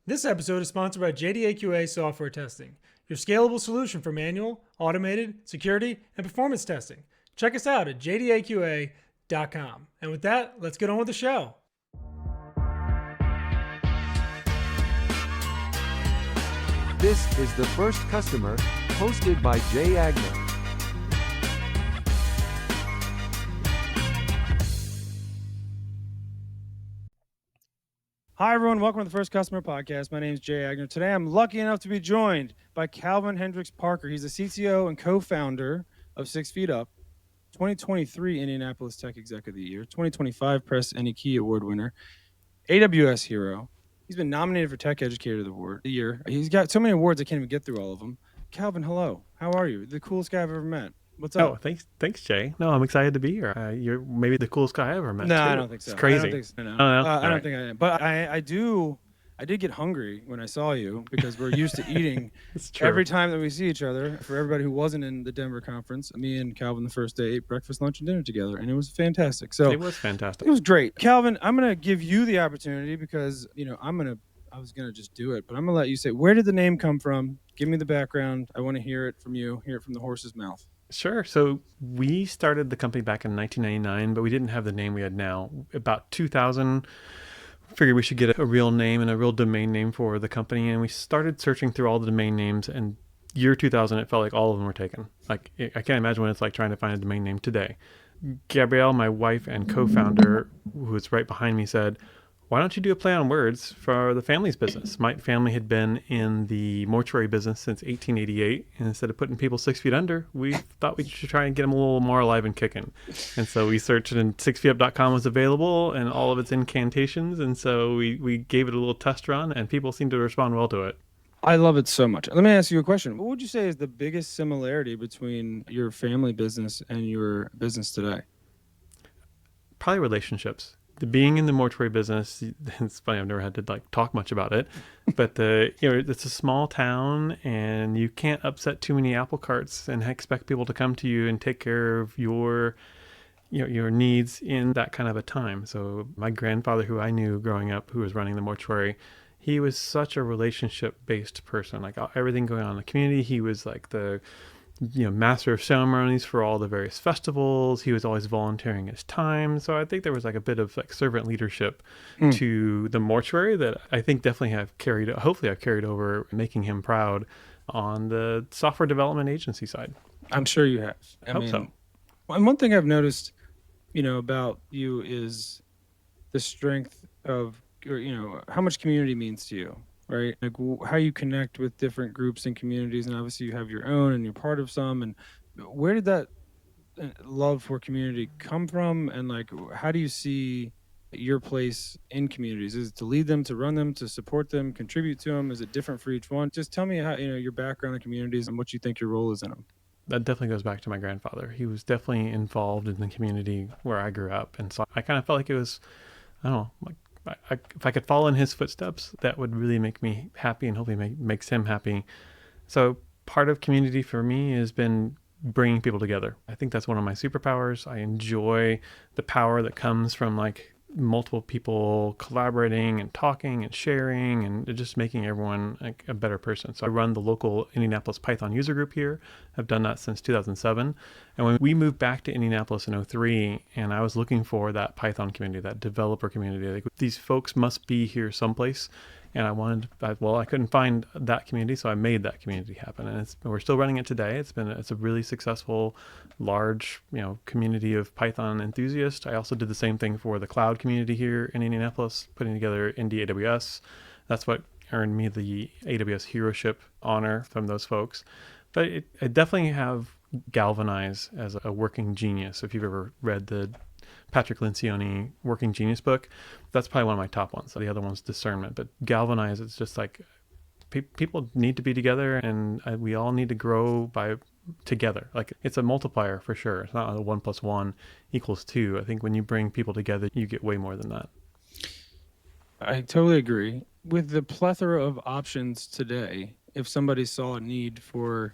This episode is sponsored by JDAQA Software Testing, your scalable solution for manual, automated, security, and performance testing. Check us out at jdaqa.com. And with that, let's get on with the show. This is The First Customer, hosted by Jay Agnew. Hi, everyone. Welcome to the First Customer Podcast. My name is Jay Agnew. Today, I'm lucky enough to be joined by Calvin Hendryx-Parker. He's the CTO and co-founder of 6 Feet Up, 2023 Indianapolis Tech Exec of the Year, 2025 Press Any Key Award winner, AWS hero. He's been nominated for Tech Educator of the Year. He's got so many awards, I can't even get through all of them. Calvin, hello. How are you? The coolest guy I've ever met. What's up? Oh, thanks, Jay. No, I'm excited to be here. You're maybe the coolest guy I ever met. No, too. I don't think so. It's crazy. I don't think so. No. I don't think I am. But I did get hungry when I saw you because we're used to eating every time that we see each other. For everybody who wasn't in the Denver conference, me and Calvin the first day ate breakfast, lunch, and dinner together, and it was fantastic. So it was fantastic. It was great. Calvin, I'm going to give you the opportunity because, I was going to just do it, but I'm going to let you say, where did the name come from? Give me the background. I want to hear it from you, hear it from the horse's mouth. Sure. So we started the company back in 1999, but we didn't have the name we had now. About 2000, figured we should get a real name and a real domain name for the company. And we started searching through all the domain names, and year 2000, it felt like all of them were taken. Like, I can't imagine what it's like trying to find a domain name today. Gabrielle, my wife and co-founder, who was right behind me, said, why don't you do a play on words for the family's business? My family had been in the mortuary business since 1888. And instead of putting people 6 feet under, we thought we should try and get them a little more alive and kicking. And so we searched, and 6feetup.com was available and all of its incantations. And so we gave it a little test run, and people seemed to respond well to it. I love it so much. Let me ask you a question. What would you say is the biggest similarity between your family business and your business today? Probably relationships. Being in the mortuary business, it's funny, I've never had to talk much about it, but it's a small town, and you can't upset too many apple carts and expect people to come to you and take care of your needs in that kind of a time. So my grandfather, who I knew growing up, who was running the mortuary, he was such a relationship-based person, like everything going on in the community. He was like the master of ceremonies for all the various festivals. He was always volunteering his time. So I think there was a bit of servant leadership to the mortuary that I think definitely hopefully I've carried over, making him proud on the software development agency side. I'm sure you have. I hope so. And one thing I've noticed, about you is the strength of, how much community means to you. Right? Like how you connect with different groups and communities, and obviously you have your own and you're part of some. And where did that love for community come from? And how do you see your place in communities? Is it to lead them, to run them, to support them, contribute to them? Is it different for each one? Just tell me how, your background in communities and what you think your role is in them. That definitely goes back to my grandfather. He was definitely involved in the community where I grew up. And so I kind of felt like it was, I don't know, if I could follow in his footsteps, that would really make me happy, and hopefully makes him happy. So part of community for me has been bringing people together. I think that's one of my superpowers. I enjoy the power that comes from multiple people collaborating and talking and sharing and just making everyone a better person. So I run the local Indianapolis Python user group here. I've done that since 2007. And when we moved back to Indianapolis in 2003, and I was looking for that Python community, that developer community, these folks must be here someplace. And I couldn't find that community, so I made that community happen. And we're still running it today. It's a really successful, large, community of Python enthusiasts. I also did the same thing for the cloud community here in Indianapolis, putting together Indy AWS. That's what earned me the AWS heroship honor from those folks. But I definitely have galvanized as a working genius. If you've ever read the Patrick Lencioni Working Genius book, that's probably one of my top ones. The other one's Discernment, but galvanize, it's just people need to be together, and we all need to grow together. It's a multiplier for sure. It's not a 1 + 1 = 2. I think when you bring people together, you get way more than that. I totally agree. With the plethora of options today, if somebody saw a need for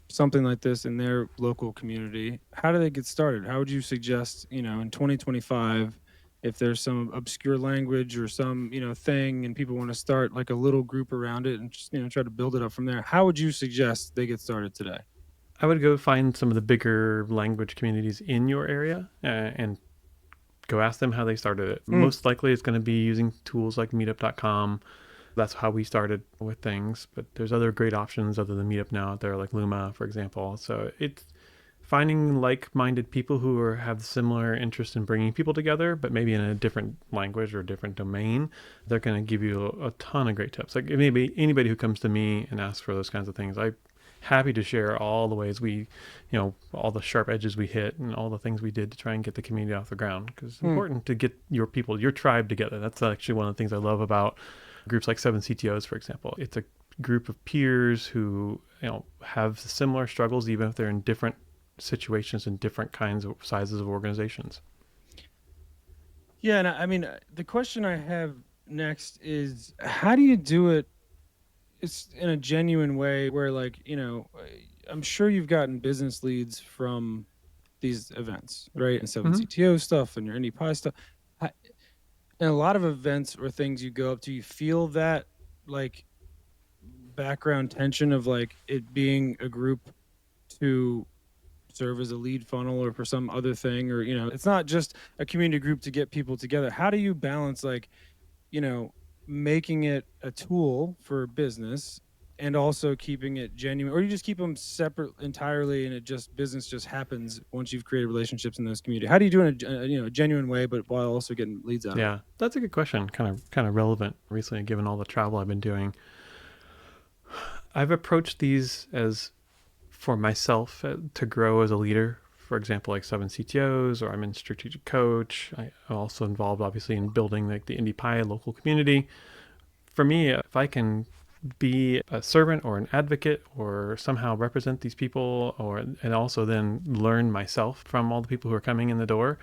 something like this in their local community, how do they get started? How would you suggest, in 2025, if there's some obscure language or some, thing, and people want to start like a little group around it and just, try to build it up from there, how would you suggest they get started today? I would go find some of the bigger language communities in your area and go ask them how they started it. Most likely it's going to be using tools like meetup.com. That's how we started with things, but there's other great options other than Meetup now out there, like Luma, for example. So it's finding like-minded people who have similar interest in bringing people together, but maybe in a different language or a different domain. They're going to give you a ton of great tips. Like maybe anybody who comes to me and asks for those kinds of things, I'm happy to share all the ways we, all the sharp edges we hit and all the things we did to try and get the community off the ground. Because it's important to get your people, your tribe together. That's actually one of the things I love about groups like 7 CTOs, for example. It's a group of peers who, have similar struggles, even if they're in different situations and different kinds of sizes of organizations. Yeah, and I mean, the question I have next is, how do you do it? It's in a genuine way where, like, I'm sure you've gotten business leads from these events, right? And 7 CTO stuff and your Indie Pie stuff. And a lot of events or things you go up to, you feel that like background tension of like it being a group to serve as a lead funnel or for some other thing, or it's not just a community group to get people together. How do you balance like making it a tool for business and also keeping it genuine, or you just keep them separate entirely and business just happens once you've created relationships in those community? How do you do it in a genuine way, but while also getting leads out of it? Yeah, that's a good question. Kind of relevant recently, given all the travel I've been doing. I've approached these as for myself to grow as a leader. For example, like 7 CTOs, or I'm in strategic coach. I'm also involved, obviously, in building like the Indie Pie local community. For me, if I can be a servant or an advocate or somehow represent these people, and also then learn myself from all the people who are coming in the door,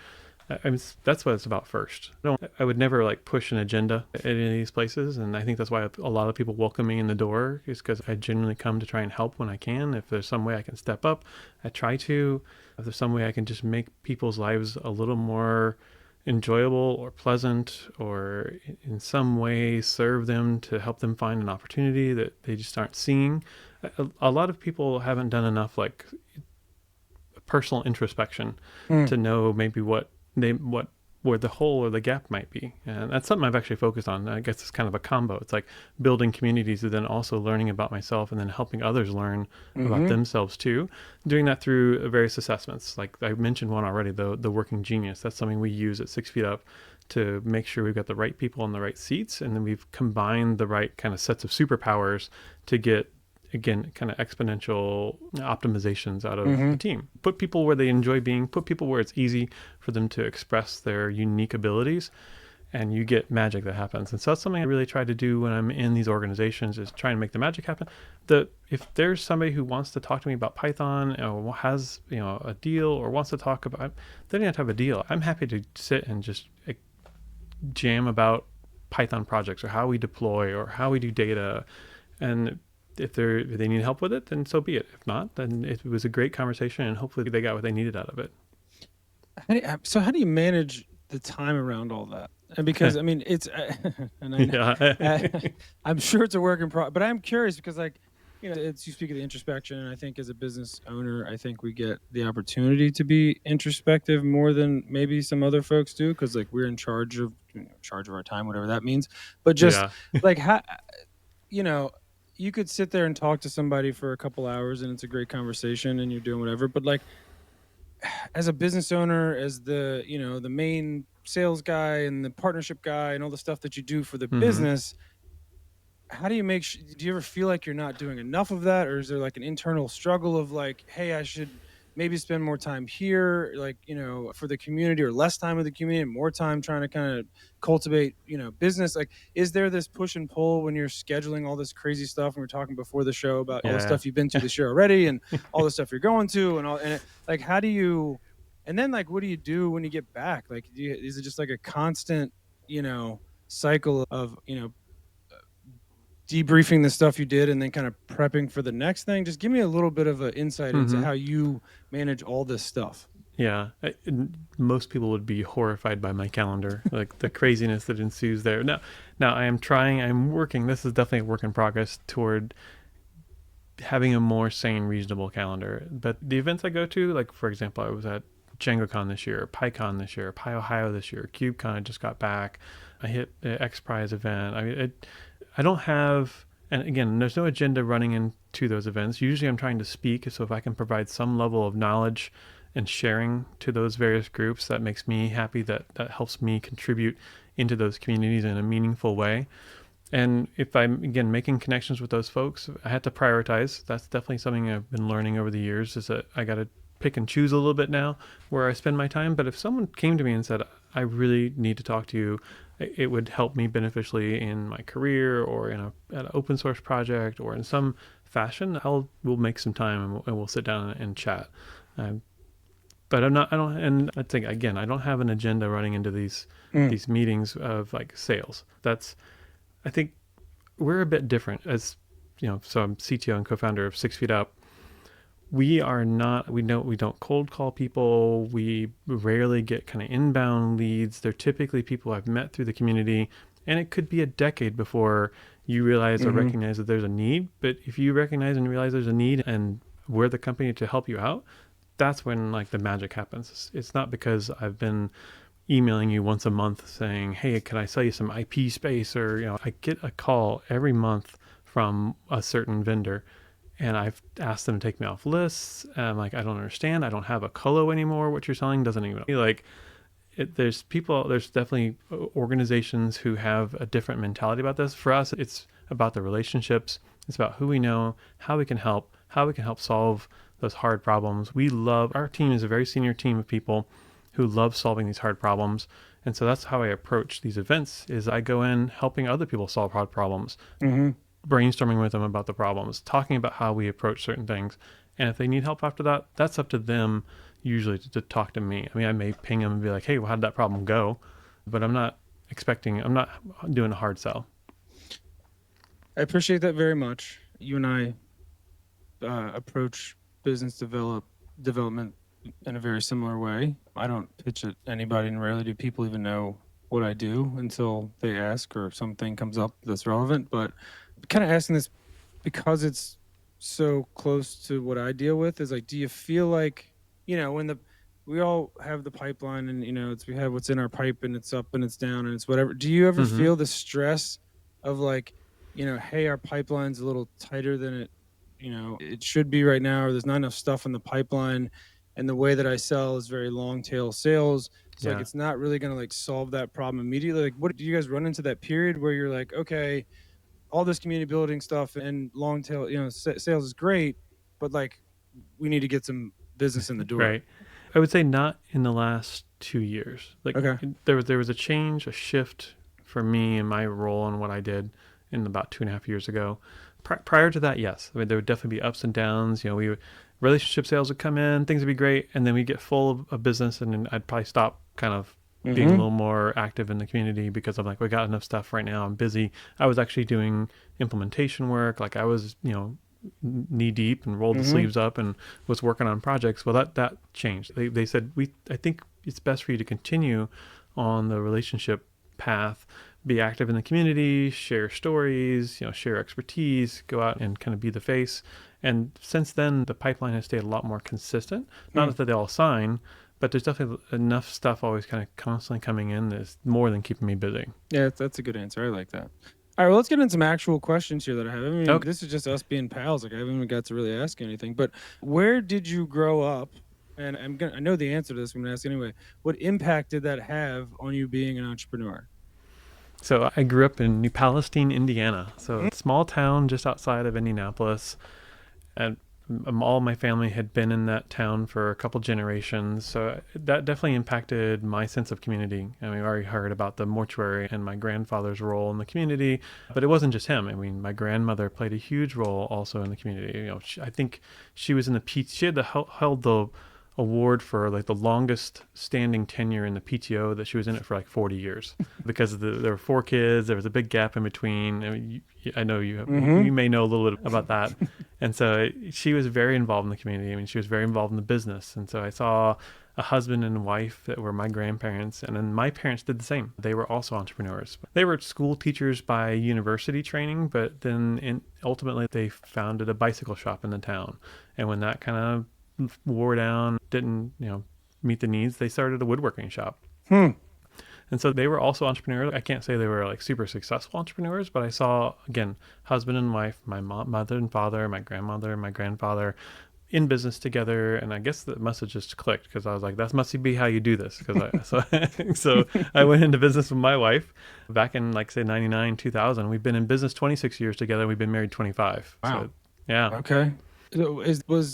that's what it's about first. I would never like push an agenda at any of these places, and I think that's why a lot of people welcome me in the door, is because I genuinely come to try and help when I can. If there's some way I can step up, I try to. If there's some way I can just make people's lives a little more enjoyable or pleasant, or in some way serve them to help them find an opportunity that they just aren't seeing. A lot of people haven't done enough like personal introspection to know maybe where the hole or the gap might be. And that's something I've actually focused on. I guess it's kind of a combo. It's like building communities and then also learning about myself and then helping others learn about themselves too. Doing that through various assessments. Like I mentioned one already, the Working Genius. That's something we use at 6 Feet Up to make sure we've got the right people in the right seats, and then we've combined the right kind of sets of superpowers to get, again, kind of exponential optimizations out of the team. Put people where they enjoy being, put people where it's easy for them to express their unique abilities, and you get magic that happens. And so that's something I really try to do when I'm in these organizations, is try and make the magic happen. If there's somebody who wants to talk to me about Python, or has a deal, or wants to talk about, they don't have to have a deal. I'm happy to sit and just jam about Python projects or how we deploy or how we do data. And if they need help with it, then so be it. If not, then it was a great conversation, and hopefully they got what they needed out of it. So how do you manage the time around all that? And because I mean, it's and I'm sure it's a work in progress, but I'm curious because it's, you speak of the introspection, and I think as a business owner, I think we get the opportunity to be introspective more than maybe some other folks do, because like we're in charge of our time, whatever that means. But just like how, you could sit there and talk to somebody for a couple hours and it's a great conversation and you're doing whatever. But like, as a business owner, as the, the main sales guy and the partnership guy and all the stuff that you do for the business, how do you make sure, do you ever feel like you're not doing enough of that? Or is there like an internal struggle of like, hey, I should maybe spend more time here, like, for the community, or less time with the community and more time trying to kind of cultivate, business? Like, is there this push and pull when you're scheduling all this crazy stuff? And we were talking before the show about all the stuff you've been to this year already and all the stuff you're going to like, how do you, and then like, what do you do when you get back? Like, is it just like a constant, cycle of, debriefing the stuff you did and then kind of prepping for the next thing? Just give me a little bit of an insight into how you manage all this stuff. Yeah, most people would be horrified by my calendar, like the craziness that ensues there. Now I'm working. This is definitely a work in progress toward having a more sane, reasonable calendar. But the events I go to, like for example, I was at DjangoCon this year, PyCon this year, PyOhio this year, KubeCon I just got back. I hit the X Prize event. I mean, I don't have, and again, there's no agenda running into those events. Usually I'm trying to speak, so if I can provide some level of knowledge and sharing to those various groups, that makes me happy, that helps me contribute into those communities in a meaningful way. And if I'm, again, making connections with those folks, I have to prioritize. That's definitely something I've been learning over the years, is that I got to pick and choose a little bit now where I spend my time. But if someone came to me and said, I really need to talk to you, it would help me beneficially in my career or in an open source project or in some fashion, we'll make some time and we'll sit down and chat. But and I think, again, I don't have an agenda running into these meetings of like sales. I think we're a bit different as, so I'm CTO and co-founder of 6 Feet Up. We don't cold call people. We rarely get kind of inbound leads. They're typically people I've met through the community, and it could be a decade before you realize or recognize that there's a need. But if you recognize and realize there's a need and we're the company to help you out, that's when like the magic happens. It's not because I've been emailing you once a month saying, hey, can I sell you some IP space? Or, I get a call every month from a certain vendor, and I've asked them to take me off lists. And I'm like, I don't understand. I don't have a colo anymore. What you're selling doesn't even like it. There's definitely organizations who have a different mentality about this. For us, it's about the relationships. It's about who we know, how we can help solve those hard problems. Our team is a very senior team of people who love solving these hard problems. And so that's how I approach these events, is I go in helping other people solve hard problems, brainstorming with them about the problems, talking about how we approach certain things. And if they need help after that, that's up to them usually to talk to me. I mean, I may ping them and be like, hey, well, how did that problem go? But I'm not doing a hard sell. I appreciate that very much. You and I approach business development in a very similar way. I don't pitch at anybody, and rarely do people even know what I do until they ask or something comes up that's relevant. But kind of asking this because it's so close to what I deal with, is like, do you feel like, when we all have the pipeline and, we have what's in our pipe and it's up and it's down and it's whatever. Do you ever feel the stress of like, hey, our pipeline's a little tighter than it should be right now, or there's not enough stuff in the pipeline, and the way that I sell is very long tail sales. So like, it's not really going to like solve that problem immediately. Like, what do you guys run into that period where you're like, okay, all this community building stuff and long tail, sales is great, but like, we need to get some business in the door. Right. I would say not in the last 2 years. Like, there was a shift for me in my role and what I did in about 2.5 years ago. Prior to that, yes. I mean, there would definitely be ups and downs. Relationship sales would come in, things would be great, and then we get full of business, and then I'd probably stop kind of being a little more active in the community because I'm like, we got enough stuff right now. I'm busy. I was actually doing implementation work. Like I was, knee deep and rolled the sleeves up and was working on projects. Well, that changed. They said, I think it's best for you to continue on the relationship path, be active in the community, share stories, share expertise, go out and kind of be the face. And since then, the pipeline has stayed a lot more consistent. Not that they all sign, but there's definitely enough stuff always kind of constantly coming in that's more than keeping me busy. Yeah, that's a good answer. I like that. All right, well, let's get into some actual questions here that I have. I mean, This is just us being pals. Like, I haven't even got to really ask anything. But where did you grow up? And I know the answer to this. I'm going to ask anyway. What impact did that have on you being an entrepreneur? So I grew up in New Palestine, Indiana. So a small town just outside of Indianapolis. And all my family had been in that town for a couple generations. So that definitely impacted my sense of community. I mean, we already heard about the mortuary and my grandfather's role in the community, but it wasn't just him. I mean, my grandmother played a huge role also in the community. I think she was in she had held the award for like the longest standing tenure in the PTO, that she was in it for like 40 years because there were 4 kids. There was a big gap in between. I mean, I know you may know a little bit about that. And so she was very involved in the community. I mean, she was very involved in the business. And so I saw a husband and wife that were my grandparents. And then my parents did the same. They were also entrepreneurs. They were school teachers by university training, but then ultimately they founded a bicycle shop in the town. And when that kind of wore down, didn't, meet the needs, they started a woodworking shop. And so they were also entrepreneurs. I can't say they were like super successful entrepreneurs, but I saw, again, husband and wife, my mother and father, my grandmother and my grandfather in business together. And I guess the message just clicked because I was like, that must be how you do this. So I went into business with my wife back in like say 99, 2000. We've been in business 26 years together. We've been married 25. Wow. So, yeah. Okay. So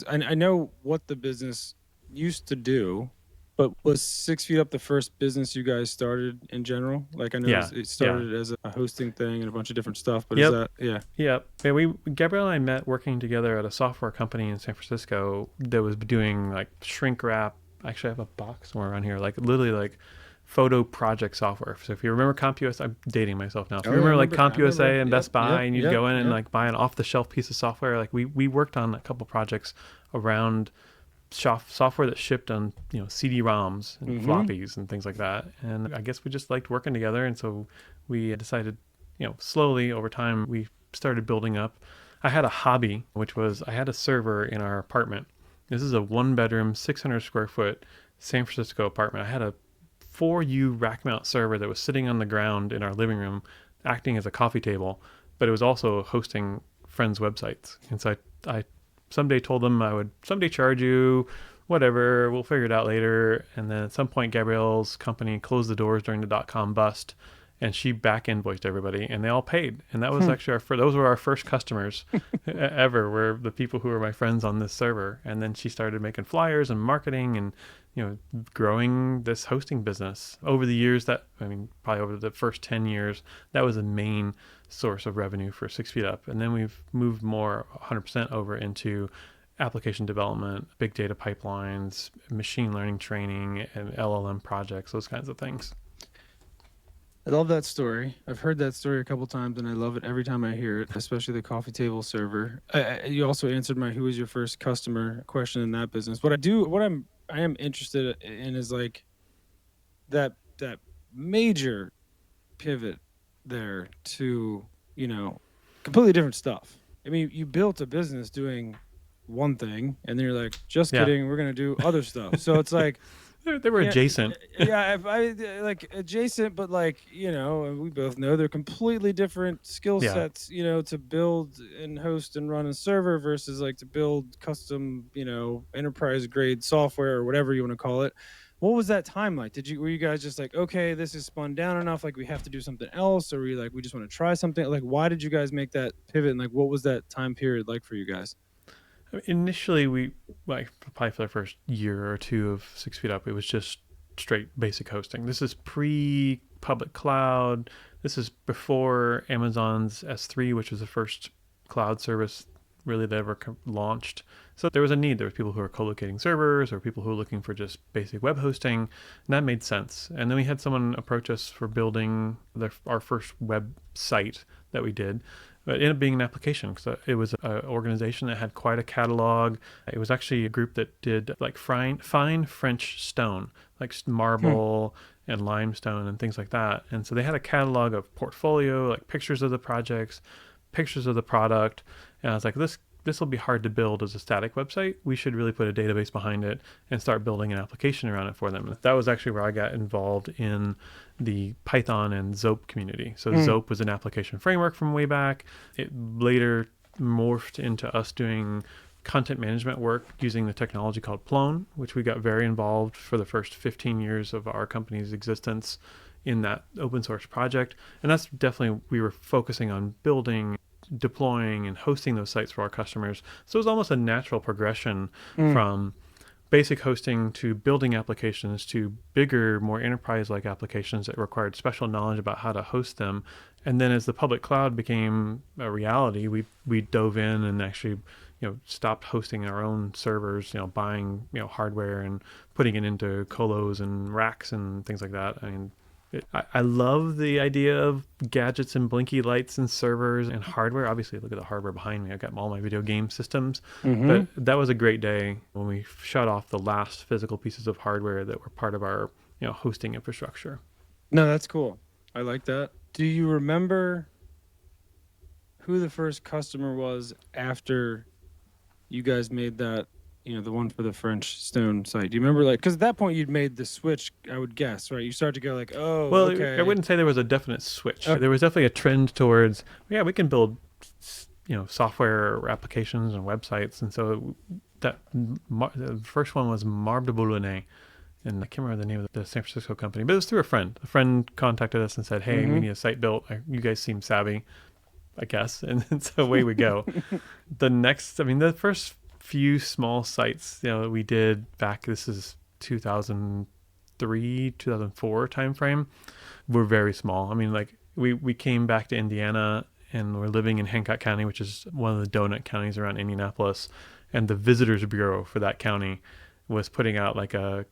I know what the business used to do, but was 6 Feet Up the first business you guys started in general? Like I know it started as a hosting thing and a bunch of different stuff, but is that, Yeah, Gabrielle and I met working together at a software company in San Francisco that was doing like shrink wrap. Actually, I have a box somewhere around here, like literally like photo project software. So if you remember CompUSA, I'm dating myself now. If you remember like CompUSA and Best Buy and you'd go in and like buy an off the shelf piece of software, like we worked on a couple projects around software that shipped on CD-ROMs and floppies and things like that. And I guess we just liked working together, and so we decided, slowly over time we started building up. I had a hobby, which was I had a server in our apartment. This is a 1-bedroom 600 square foot San Francisco apartment. I had a 4U rack mount server that was sitting on the ground in our living room acting as a coffee table, but it was also hosting friends' websites. And so I someday told them I would someday charge you, whatever, we'll figure it out later. And then at some point, Gabrielle's company closed the doors during the .com bust, and she back invoiced everybody, and they all paid. And that was actually those were our first customers ever, were the people who were my friends on this server. And then she started making flyers and marketing and growing this hosting business over the years. Probably over the first 10 years, that was the main source of revenue for 6 Feet Up. And then we've moved more 100% over into application development, big data pipelines, machine learning training, and LLM projects, those kinds of things. I love that story. I've heard that story a couple times, and I love it every time I hear it, especially the coffee table server. You also answered my "Who was your first customer?" question in that business. What I am interested in is like that major pivot there to completely different stuff. I mean, you built a business doing one thing, and then you're like, just kidding, we're gonna do other stuff. So it's like they were adjacent. I like adjacent, but like we both know they're completely different skill sets. To build and host and run a server versus like to build custom, enterprise grade software or whatever you want to call it. What was that time like? Were you guys just like, okay, this is spun down enough, like we have to do something else, or were you like, we just want to try something? Like, why did you guys make that pivot, and like, what was that time period like for you guys? Initially, we probably for the first year or two of 6 Feet Up, it was just straight basic hosting. This is pre-public cloud. This is before Amazon's S3, which was the first cloud service really that ever launched. So there was a need. There was people who were co-locating servers or people who were looking for just basic web hosting, and that made sense. And then we had someone approach us for building our first website that we did. But it ended up being an application because it was an organization that had quite a catalog. It was actually a group that did like fine French stone, like marble and limestone and things like that. And so they had a catalog of portfolio, like pictures of the projects, pictures of the product. And I was like, this will be hard to build as a static website. We should really put a database behind it and start building an application around it for them. That was actually where I got involved in the Python and Zope community. So Zope was an application framework from way back. It later morphed into us doing content management work using the technology called Plone, which we got very involved for the first 15 years of our company's existence in that open source project. And that's definitely, we were focusing on building, deploying, and hosting those sites for our customers. So it was almost a natural progression from basic hosting to building applications to bigger, more enterprise-like applications that required special knowledge about how to host them. And then as the public cloud became a reality, we dove in and actually stopped hosting our own servers, buying hardware and putting it into colos and racks and things like that. I mean, I love the idea of gadgets and blinky lights and servers and hardware. Obviously, look at the hardware behind me. I've got all my video game systems. But that was a great day when we shut off the last physical pieces of hardware that were part of our hosting infrastructure. No, that's cool. I like that. Do you remember who the first customer was after you guys made that, the one for the French Stone site? Do you remember, because at that point you'd made the switch, I would guess, right? You start to go like, oh, well, okay. I wouldn't say there was a definite switch. Okay. There was definitely a trend towards, we can build, software or applications and websites. And so the first one was Marbre de Boulonnais. And I can't remember the name of the San Francisco company, but it was through a friend. A friend contacted us and said, hey, we need a site built. You guys seem savvy, I guess. And so away we go. The first few small sites, that we did back, this is 2003, 2004 timeframe, were very small. We came back to Indiana and we're living in Hancock County, which is one of the donut counties around Indianapolis. And the Visitors Bureau for that county was putting out like a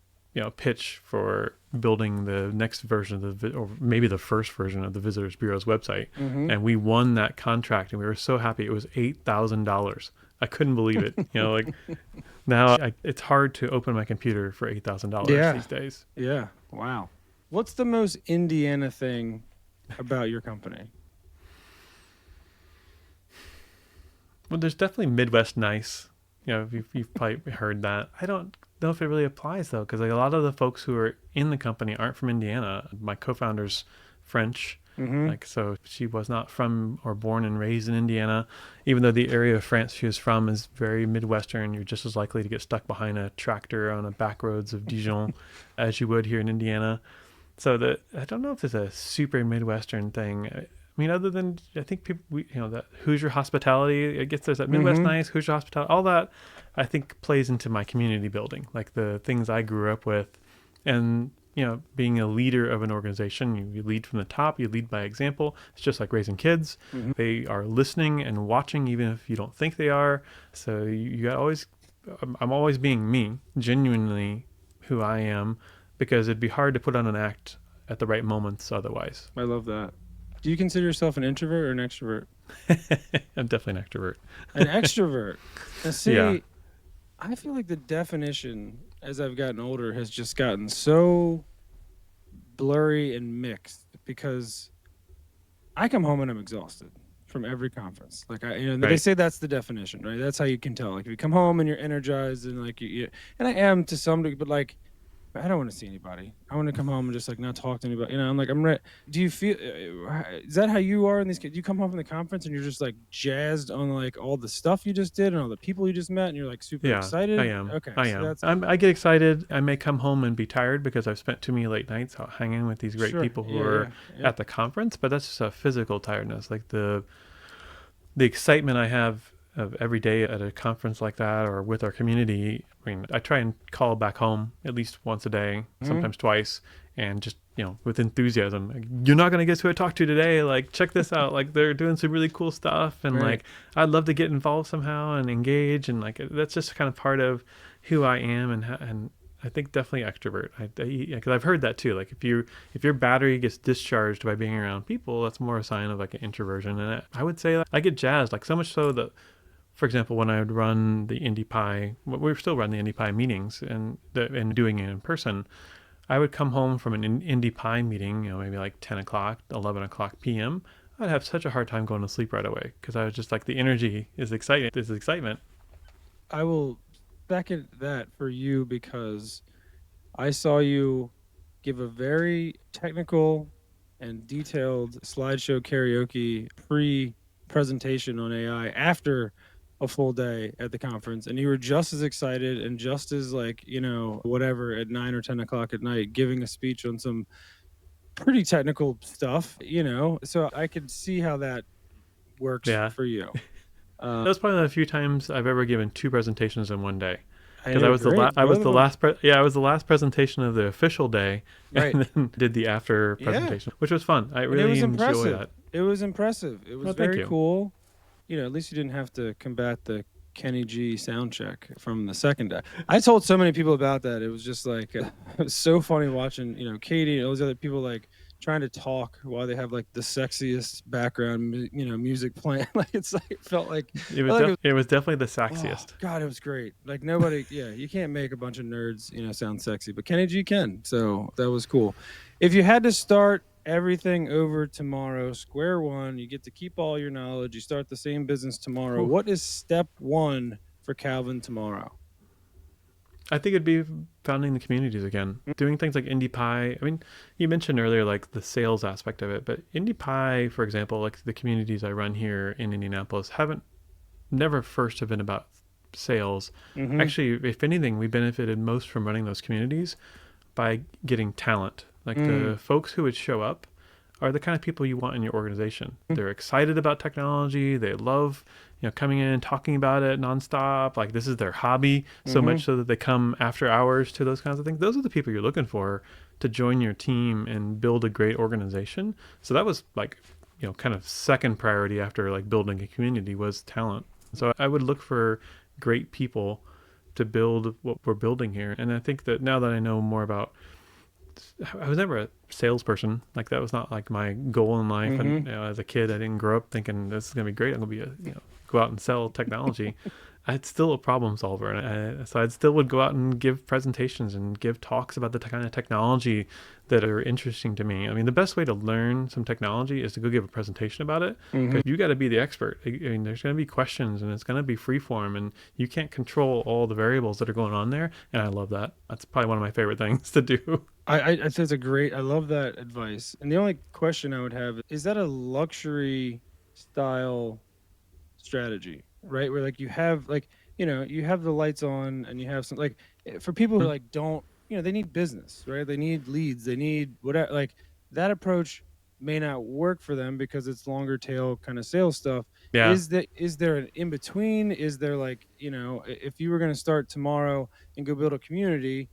pitch for building the next version of or maybe the first version of the Visitors Bureau's website. And we won that contract and we were so happy. It was $8,000. I couldn't believe it. Now it's hard to open my computer for $8,000 these days. Yeah. Wow. What's the most Indiana thing about your company? Well, there's definitely Midwest nice. You've probably heard that. I don't know if it really applies though, because a lot of the folks who are in the company aren't from Indiana. My co-founder's French, so she was not from or born and raised in Indiana, even though the area of France she was from is very Midwestern. You're just as likely to get stuck behind a tractor on the back roads of Dijon as you would here in Indiana. So I don't know if there's a super Midwestern thing. Other than I think people, that Hoosier hospitality, I guess there's that Midwest nice, Hoosier hospitality, all that I think plays into my community building, like the things I grew up with. And, being a leader of an organization, you lead from the top, you lead by example. It's just like raising kids. They are listening and watching, even if you don't think they are. So I'm always being me, genuinely who I am, because it'd be hard to put on an act at the right moments otherwise. I love that. Do you consider yourself an introvert or an extrovert? I'm definitely an extrovert. An extrovert. Now, see, Yeah. I feel like the definition, as I've gotten older, has just gotten so blurry and mixed because I come home and I'm exhausted from every conference. They say that's the definition, right? That's how you can tell. Like if you come home and you're energized and and I am to some degree, but I don't want to see anybody. I want to come home and just not talk to anybody. I'm ready. Do you feel, is that how you are in these kids? You come home from the conference and you're just jazzed on all the stuff you just did and all the people you just met and you're super excited? I am. Okay. I am. I get excited. I may come home and be tired because I've spent too many late nights out hanging with these great people who are at the conference, but that's just a physical tiredness. Like the excitement I have of every day at a conference like that or with our community. I try and call back home at least once a day, sometimes twice, and just, with enthusiasm. You're not going to guess who I talked to today. Check this out. They're doing some really cool stuff. And I'd love to get involved somehow and engage. And that's just kind of part of who I am. And I think definitely extrovert. Because I've heard that too. If your battery gets discharged by being around people, that's more a sign of an introversion. And I would say I get jazzed, so much so that, for example, when I would run the IndiePie, we still run the IndiePie meetings and doing it in person, I would come home from an IndiePie meeting, maybe 10 o'clock, 11 o'clock p.m. I'd have such a hard time going to sleep right away because I was just the energy is exciting. There's excitement. I will second that for you because I saw you give a very technical and detailed slideshow karaoke pre-presentation on AI after a full day at the conference, and you were just as excited and just as whatever at 9 or 10 o'clock at night giving a speech on some pretty technical stuff, so I could see how that works for you. That was probably the few times I've ever given two presentations in one day. Because I was the last presentation of the official day, and then did the after presentation, which was fun. I really enjoyed that. It was impressive. It was very cool. At least you didn't have to combat the Kenny G sound check from the second day. I told so many people about that. It was just it was so funny watching, Katie and all those other people trying to talk while they have like the sexiest background, music playing. Like it felt like It was definitely the oh, sexiest. God, it was great. Like nobody, you can't make a bunch of nerds, sound sexy, but Kenny G can. So that was cool. If you had to start everything over tomorrow, square one, you get to keep all your knowledge, you start the same business tomorrow. Ooh. What is step one for Calvin tomorrow? I think it'd be founding the communities again, doing things like Indie Pie. I mean, you mentioned earlier like the sales aspect of it, but Indie Pie, for example, like the communities I run here in Indianapolis never first have been about sales. Mm-hmm. Actually, if anything, we benefited most from running those communities by getting talent. Like the folks who would show up are the kind of people you want in your organization. They're excited about technology. They love, coming in and talking about it nonstop. Like this is their hobby so much so that they come after hours to those kinds of things. Those are the people you're looking for to join your team and build a great organization. So that was like, kind of second priority after like building a community was talent. So I would look for great people to build what we're building here. And I think that now that I know more about, I was never a salesperson. Like that was not like my goal in life. And as a kid, I didn't grow up thinking this is going to be great. I'm going to be go out and sell technology. I'd still a problem solver. And so I still would go out and give presentations and give talks about the kind of technology that are interesting to me. I mean, the best way to learn some technology is to go give a presentation about it, because you got to be the expert. I mean, there's going to be questions and it's going to be free form and you can't control all the variables that are going on there. And I love that. That's probably one of my favorite things to do. I think it's I love that advice. And the only question I would have is that a luxury style strategy, right? Where like you have like, you have the lights on and you have some like for people who like don't, they need business, right? They need leads, they need whatever. Like that approach may not work for them because it's longer tail kind of sales stuff. Yeah. Is there an in between? Is there like, if you were going to start tomorrow and go build a community,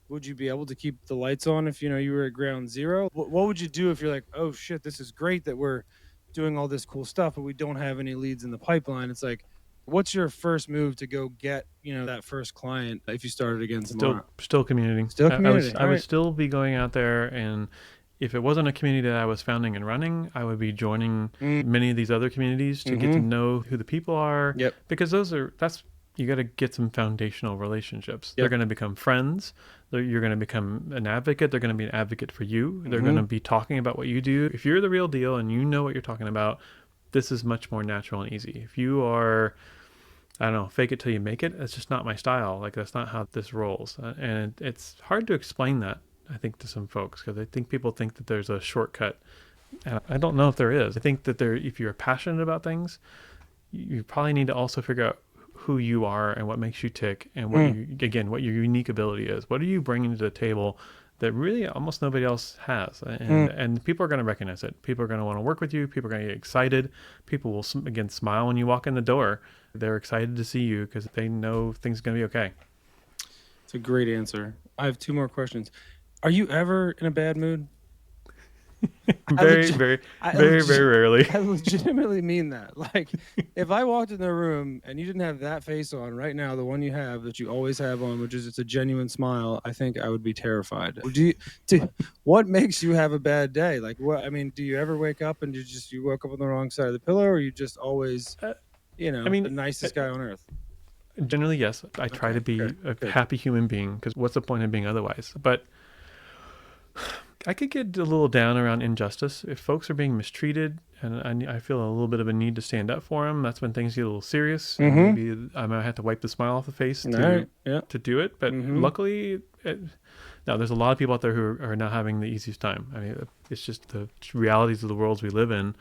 would you be able to keep the lights on if, you were at ground zero? What would you do if you're like, oh shit, this is great that we're doing all this cool stuff, but we don't have any leads in the pipeline? It's like, what's your first move to go get, that first client if you started again tomorrow? Still community. Still community. I would still be going out there, and if it wasn't a community that I was founding and running, I would be joining many of these other communities to get to know who the people are. Yep. Because you got to get some foundational relationships. Yep. They're going to become friends. You're going to become an advocate. They're going to be an advocate for you. They're going to be talking about what you do. If you're the real deal and you know what you're talking about, this is much more natural and easy. If you are, I don't know, fake it till you make it, it's just not my style. Like that's not how this rolls. And it's hard to explain that, I think, to some folks, because I think people think that there's a shortcut. And I don't know if there is. I think that if you're passionate about things, you probably need to also figure out who you are and what makes you tick, and what your unique ability is. What are you bringing to the table that really almost nobody else has? And people are going to recognize it. People are going to want to work with you. People are going to get excited. People will, again, smile when you walk in the door. They're excited to see you because they know things are going to be okay. It's a great answer. I have two more questions. Are you ever in a bad mood? Very rarely. I legitimately mean that. Like, if I walked in the room and you didn't have that face on right now, the one you have that you always have on, which is it's a genuine smile, I think I would be terrified. What makes you have a bad day? Like, what? I mean, do you ever wake up and you woke up on the wrong side of the pillow, or you just always, the nicest guy on earth? Generally, yes. I try to be a happy human being, because what's the point of being otherwise? But I could get a little down around injustice. If folks are being mistreated and I feel a little bit of a need to stand up for them, that's when things get a little serious. And maybe I might have to wipe the smile off the face to do it. But luckily, now there's a lot of people out there who are not having the easiest time. I mean, it's just the realities of the worlds we live in.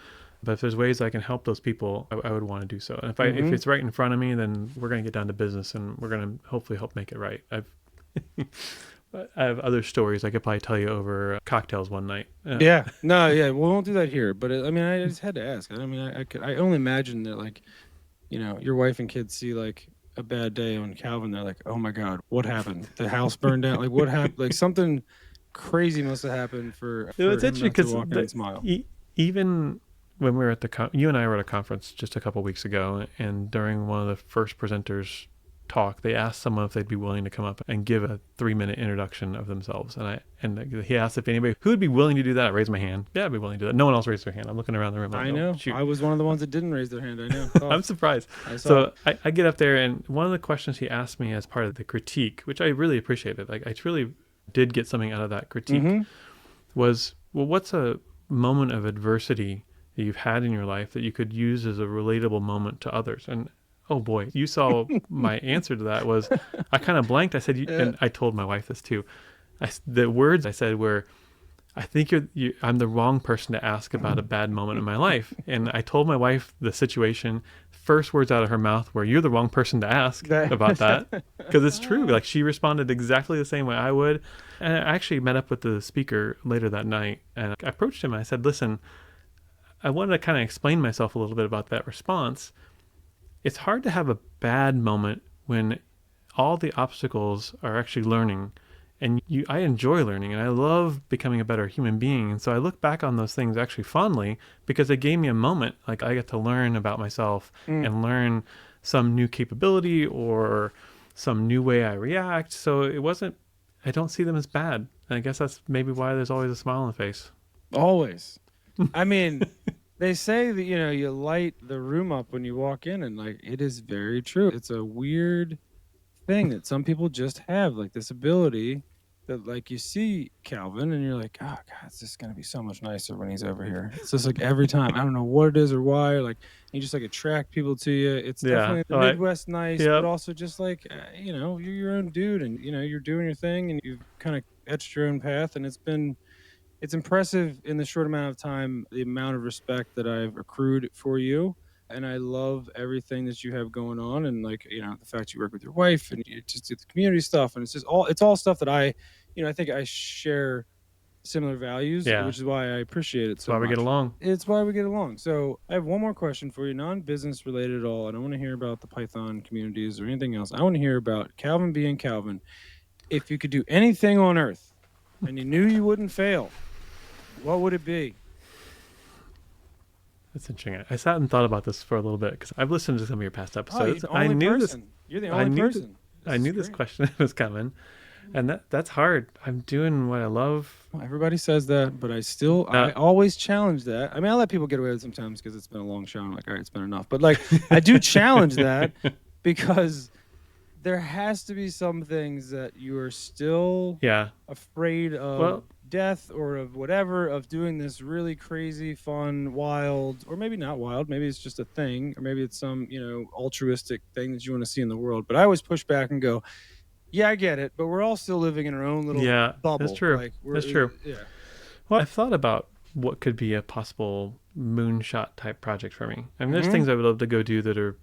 But if there's ways I can help those people, I would want to do so. And if it's right in front of me, then we're going to get down to business and we're going to hopefully help make it right. I have other stories I could probably tell you over cocktails one night. We won't do that here. But I just had to ask. I only imagine that, like, your wife and kids see like a bad day on Calvin. They're like, oh my God, what happened? The house burned down. Like, what happened? Like, something crazy must have happened for it's him interesting not to walk in and smile. Even when we were at you and I were at a conference just a couple of weeks ago, and during one of the first presenters' talk, they asked someone if they'd be willing to come up and give a 3-minute introduction of themselves. And he asked if anybody who would be willing to do that. I raised my hand. Yeah, I'd be willing to do that. No one else raised their hand. I'm looking around the room. Like, I know. shoot. I was one of the ones that didn't raise their hand. I know. Oh, I'm surprised. I saw So it. I get up there, and one of the questions he asked me as part of the critique, which I really appreciated, like I truly did get something out of that critique, was, well, what's a moment of adversity that you've had in your life that you could use as a relatable moment to others? And oh boy, you saw my answer to that was, I kind of blanked. I said, and I told my wife this too. The words I said were, I think I'm the wrong person to ask about a bad moment in my life. And I told my wife the situation. First words out of her mouth were, you're the wrong person to ask about that. Because it's true. Like, she responded exactly the same way I would. And I actually met up with the speaker later that night, and I approached him and I said, listen, I wanted to kind of explain myself a little bit about that response. It's hard to have a bad moment when all the obstacles are actually learning. And I enjoy learning, and I love becoming a better human being. And so I look back on those things actually fondly, because it gave me a moment. Like, I get to learn about myself and learn some new capability or some new way I react. So I don't see them as bad. And I guess that's maybe why there's always a smile on the face. Always. I mean, they say that, you light the room up when you walk in, and like, it is very true. It's a weird thing that some people just have, like this ability that, like, you see Calvin and you're like, oh God, it's just going to be so much nicer when he's over here. It's just like every time, I don't know what it is or why, like, you just like attract people to you. It's definitely the Midwest nice, but also just like, you're your own dude, and you're doing your thing, and you've kind of etched your own path. And it's impressive in the short amount of time, the amount of respect that I've accrued for you. And I love everything that you have going on, and like, the fact you work with your wife and you just do the community stuff, and it's all stuff that I think I share similar values, which is why I appreciate it so much. That's why we get along. It's why we get along. So I have one more question for you, non-business related at all. I don't want to hear about the Python communities or anything else. I want to hear about Calvin being Calvin. If you could do anything on earth and you knew you wouldn't fail, what would it be? That's interesting. I sat and thought about this for a little bit, because I've listened to some of your past episodes. You're the only person. I knew this question was coming, and that's hard. I'm doing what I love. Well, everybody says that, but I always challenge that. I mean, I let people get away with it sometimes because it's been a long show. I'm like, all right, it's been enough. But like, I do challenge that, because there has to be some things that you are still afraid of. Death or of whatever, of doing this really crazy, fun, wild, or maybe not wild, maybe it's just a thing, or maybe it's some, altruistic thing that you want to see in the world. But I always push back and go, yeah, I get it, but we're all still living in our own little bubble. That's true. Like, that's true. Yeah. Well, I've thought about what could be a possible moonshot type project for me. I mean, there's things I would love to go do that are,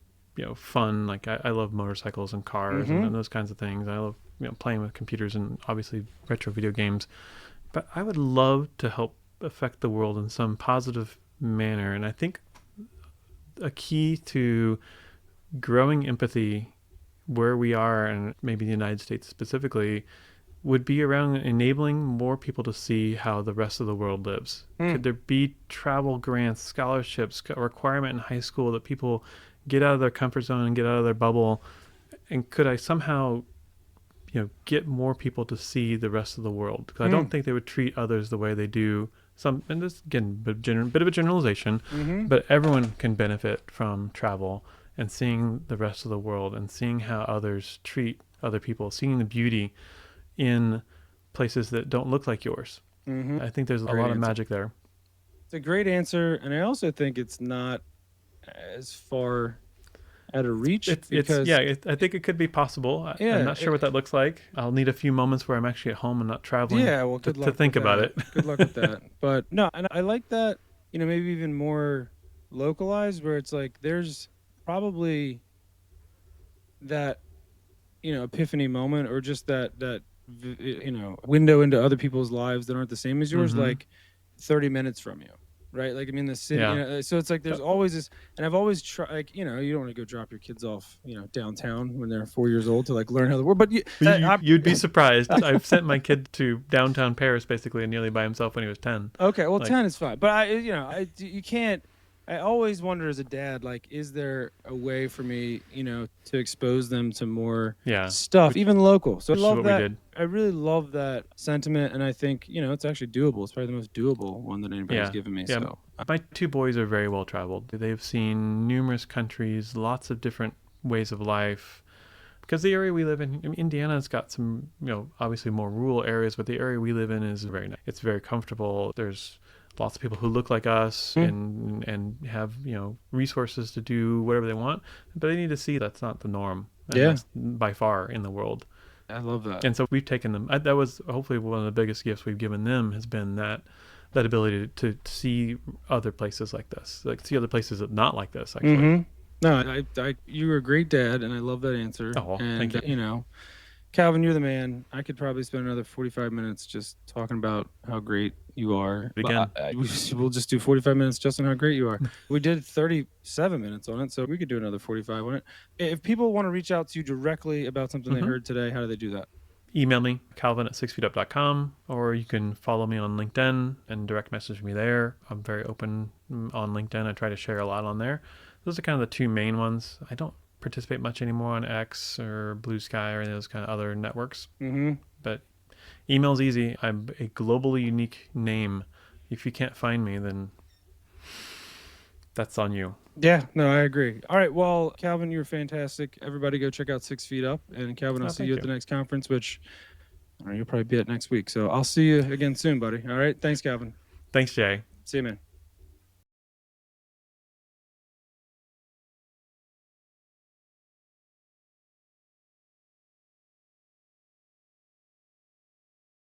fun. Like I love motorcycles and cars and those kinds of things. I love, playing with computers and obviously retro video games. But I would love to help affect the world in some positive manner. And I think a key to growing empathy where we are, and maybe the United States specifically, would be around enabling more people to see how the rest of the world lives. Could there be travel grants, scholarships, a requirement in high school that people get out of their comfort zone and get out of their bubble? And could I somehow get more people to see the rest of the world? Because I don't think they would treat others the way they do. And this, again, bit of a generalization, but everyone can benefit from travel and seeing the rest of the world and seeing how others treat other people, seeing the beauty in places that don't look like yours. I think there's a lot of magic there. It's a great answer, and I also think it's not as far out of reach. I think it could be possible. I'm not sure what that looks like. I'll need a few moments where I'm actually at home and not traveling to think about it. Good luck with that. But no, and I like that, maybe even more localized, where it's like there's probably that, epiphany moment, or just that window into other people's lives that aren't the same as yours, like 30 minutes from you. Right, like, I mean, the city. So it's like there's always this, and I've always tried. Like, you don't want to go drop your kids off, downtown when they're 4 years old to like learn how the world. But you'd be surprised. I've sent my kid to downtown Paris basically nearly by himself when he was 10. Okay, well, 10 is fine, but you can't. I always wonder as a dad, like, is there a way for me, to expose them to more Yeah. stuff, even local? So I Which is love what we that. did. I really love that sentiment, and I think it's actually doable. It's probably the most doable one that anybody's Yeah. given me. Yeah. So My two boys are very well traveled. They've seen numerous countries, lots of different ways of life. Because the area we live in, I mean, Indiana's got some, obviously more rural areas, but the area we live in is very nice. It's very comfortable. There's lots of people who look like us and have, resources to do whatever they want. But they need to see that's not the norm. And Yeah. that's by far in the world. I love that. And so we've taken them. That was hopefully one of the biggest gifts we've given them has been that ability to see other places like this, like see other places that not like this, actually. Mm-hmm. No, you were a great dad, and I love that answer. Oh, and, thank you. Calvin, you're the man. I could probably spend another 45 minutes just talking about how great you are. Again. We'll just do 45 minutes just on how great you are. We did 37 minutes on it, so we could do another 45 on it. If people want to reach out to you directly about something they heard today, how do they do that? Email me, calvin@sixfeetup.com, or you can follow me on LinkedIn and direct message me there. I'm very open on LinkedIn. I try to share a lot on there. Those are kind of the two main ones. I don't participate much anymore on X or Blue Sky or any of those kind of other networks. Mm-hmm. But email's easy. I'm a globally unique name. If you can't find me, then that's on you. Yeah, no, I agree. All right, well, Calvin, you're fantastic. Everybody go check out 6 Feet Up. And Calvin, I'll see you at the next conference, which I don't know, you'll probably be at next week. So I'll see you again soon, buddy. All right, thanks, Calvin. Thanks, Jay. See you, man.